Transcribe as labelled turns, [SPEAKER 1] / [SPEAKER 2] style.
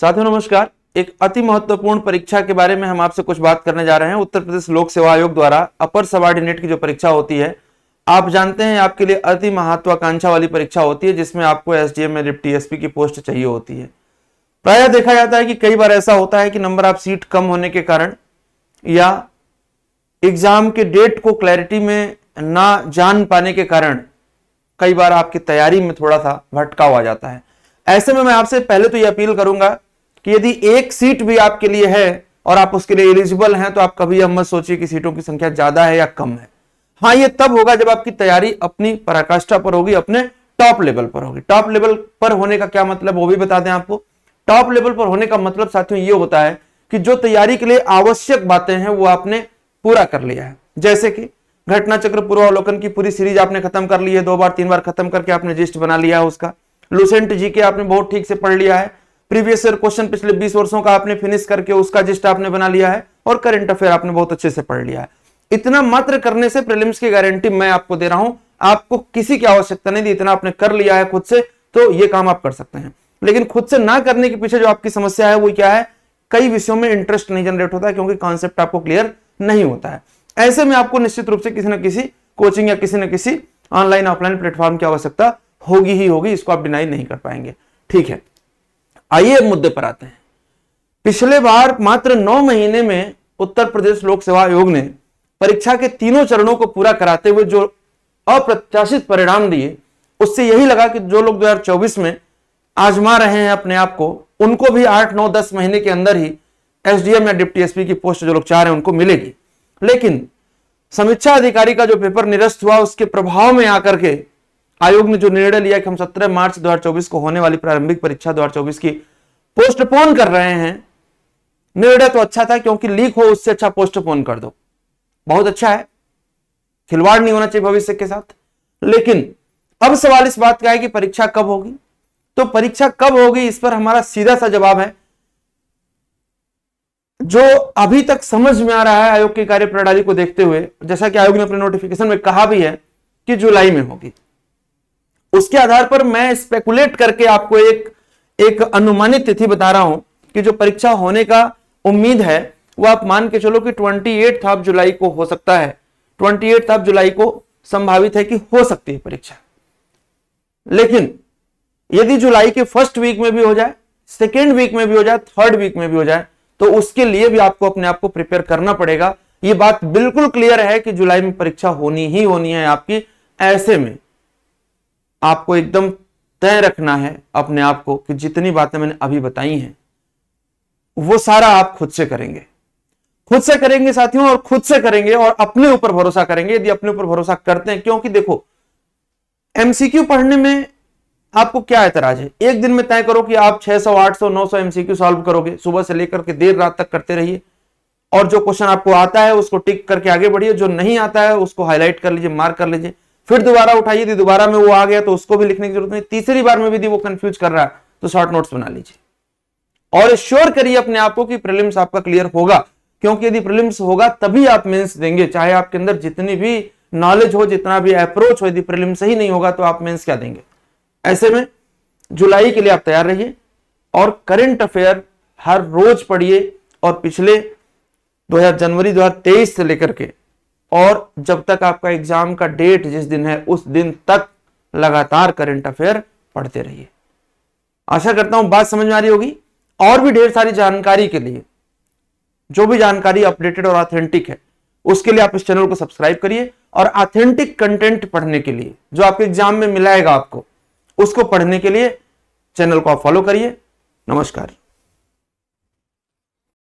[SPEAKER 1] साथियों नमस्कार। एक अति महत्वपूर्ण परीक्षा के बारे में हम आपसे कुछ बात करने जा रहे हैं। उत्तर प्रदेश लोक सेवा आयोग द्वारा अपर सबऑर्डिनेट की जो परीक्षा होती है, आप जानते हैं आपके लिए अति महत्वाकांक्षा वाली परीक्षा होती है, जिसमें आपको एसडीएम या डिप्टी एसपी की पोस्ट चाहिए होती है। प्रायः देखा जाता है कि कई बार ऐसा होता है कि नंबर ऑफ सीट कम होने के कारण या एग्जाम के डेट को क्लैरिटी में ना जान पाने के कारण कई बार आपकी तैयारी में थोड़ा सा भटकाव आ जाता है। ऐसे में मैं आपसे पहले तो ये अपील करूंगा कि यदि एक सीट भी आपके लिए है और आप उसके लिए एलिजिबल हैं, तो आप कभी यह मत सोचिए कि सीटों की संख्या ज्यादा है या कम है। हाँ, ये तब होगा जब आपकी तैयारी अपनी पराकाष्ठा पर होगी, अपने टॉप लेवल पर होगी। टॉप लेवल पर होने का क्या मतलब, वो भी बता दें आपको। टॉप लेवल पर होने का मतलब साथियों ये होता है कि जो तैयारी के लिए आवश्यक बातें हैं वो आपने पूरा कर लिया है। जैसे कि घटना चक्र पूर्वावलोकन की पूरी सीरीज आपने खत्म कर ली है, 2 बार 3 बार खत्म करके आपने लिस्ट बना लिया है उसका। लुसेंट जीके आपने बहुत ठीक से पढ़ लिया है। प्रीवियस ईयर क्वेश्चन पिछले 20 वर्षों का आपने फिनिश करके उसका जिस्ट आपने बना लिया है। और करंट अफेयर आपने बहुत अच्छे से पढ़ लिया है। इतना मात्र करने से प्रीलिम्स की गारंटी मैं आपको दे रहा हूं। आपको किसी की आवश्यकता नहीं थी, इतना आपने कर लिया है खुद से, तो ये काम आप कर सकते हैं। लेकिन खुद से ना करने के पीछे जो आपकी समस्या है वो क्या है, कई विषयों में इंटरेस्ट नहीं जनरेट होता है, क्योंकि कॉन्सेप्ट आपको क्लियर नहीं होता है। ऐसे में आपको निश्चित रूप से किसी न किसी कोचिंग या किसी न किसी ऑनलाइन ऑफलाइन प्लेटफॉर्म की आवश्यकता होगी ही होगी, इसको आप डिनाई नहीं कर पाएंगे। ठीक है, आइए अब मुद्दे पर आते हैं। पिछले बार मात्र 9 महीने में उत्तर प्रदेश लोक सेवा आयोग ने परीक्षा के तीनों चरणों को पूरा कराते हुए जो अप्रत्याशित परिणाम दिए, उससे यही लगा कि जो लोग 2024 में आजमा रहे हैं अपने आप को, उनको भी 8, 9, 10 महीने के अंदर ही एसडीएम या डिप्टी एसपी की पोस्ट जो लोग चाह रहे हैं उनको मिलेगी। लेकिन समीक्षा अधिकारी का जो पेपर निरस्त हुआ, उसके प्रभाव में आकर के आयोग ने जो निर्णय लिया कि हम 17 मार्च 2024 को होने वाली प्रारंभिक परीक्षा 2024 की पोस्टपोन कर रहे हैं। निर्णय तो अच्छा था, क्योंकि लीक हो उससे अच्छा पोस्टपोन कर दो, बहुत अच्छा है, खिलवाड़ नहीं होना चाहिए भविष्य के साथ। लेकिन अब सवाल इस बात का है कि परीक्षा कब होगी। तो परीक्षा कब होगी, इस पर हमारा सीधा सा जवाब है, जो अभी तक समझ में आ रहा है आयोग की कार्यप्रणाली को देखते हुए, जैसा कि आयोग ने अपने नोटिफिकेशन में कहा भी है कि जुलाई में होगी। उसके आधार पर मैं स्पेकुलेट करके आपको एक अनुमानित तिथि बता रहा हूं कि जो परीक्षा होने का उम्मीद है वो आप मान के चलो कि 28 जुलाई को हो सकता है। 28 जुलाई को संभावित है कि हो सकती है परीक्षा। लेकिन यदि जुलाई के फर्स्ट वीक में भी हो जाए, सेकेंड वीक में भी हो जाए, थर्ड वीक में भी हो जाए, तो उसके लिए भी आपको अपने आप को प्रिपेयर करना पड़ेगा। यह बात बिल्कुल क्लियर है कि जुलाई में परीक्षा होनी ही होनी है आपकी। ऐसे में आपको एकदम तय रखना है अपने आप को कि जितनी बातें मैंने अभी बताई हैं वो सारा आप खुद से करेंगे साथियों, और खुद से करेंगे और अपने ऊपर भरोसा करेंगे। यदि अपने ऊपर भरोसा करते हैं, क्योंकि देखो एमसीक्यू पढ़ने में आपको क्या एतराज है, एक दिन में तय करो कि आप 600, 800, 900 एमसीक्यू सॉल्व करोगे, सुबह से लेकर के देर रात तक करते रहिए, और जो क्वेश्चन आपको आता है उसको टिक करके आगे बढ़िए, जो नहीं आता है उसको हाईलाइट कर लीजिए, मार्क कर लीजिए, फिर दोबारा उठाइए। यदि दोबारा में वो आ गया तो उसको भी लिखने की जरूरत नहीं, तीसरी बार में भी यदि वो कंफ्यूज कर रहा है तो शॉर्ट नोट्स बना लीजिए और श्योर करिए अपने आप को कि प्रीलिम्स आपका क्लियर होगा। क्योंकि यदि प्रीलिम्स होगा तभी आप मेंस देंगे, चाहे आपके अंदर जितनी भी नॉलेज हो, जितना भी अप्रोच हो, यदि प्रीलिम्स ही नहीं होगा तो आप मेंस क्या देंगे। ऐसे में जुलाई के लिए आप तैयार रहिए और करंट अफेयर हर रोज पढ़िए, और पिछले जनवरी 2023 से लेकर के और जब तक आपका एग्जाम का डेट जिस दिन है उस दिन तक लगातार करंट अफेयर पढ़ते रहिए। आशा करता हूं बात समझ में आ रही होगी। और भी ढेर सारी जानकारी के लिए, जो भी जानकारी अपडेटेड और ऑथेंटिक है, उसके लिए आप इस चैनल को सब्सक्राइब करिए, और ऑथेंटिक कंटेंट पढ़ने के लिए जो आपके एग्जाम में मिलाएगा आपको, उसको पढ़ने के लिए चैनल को आप फॉलो करिए। नमस्कार।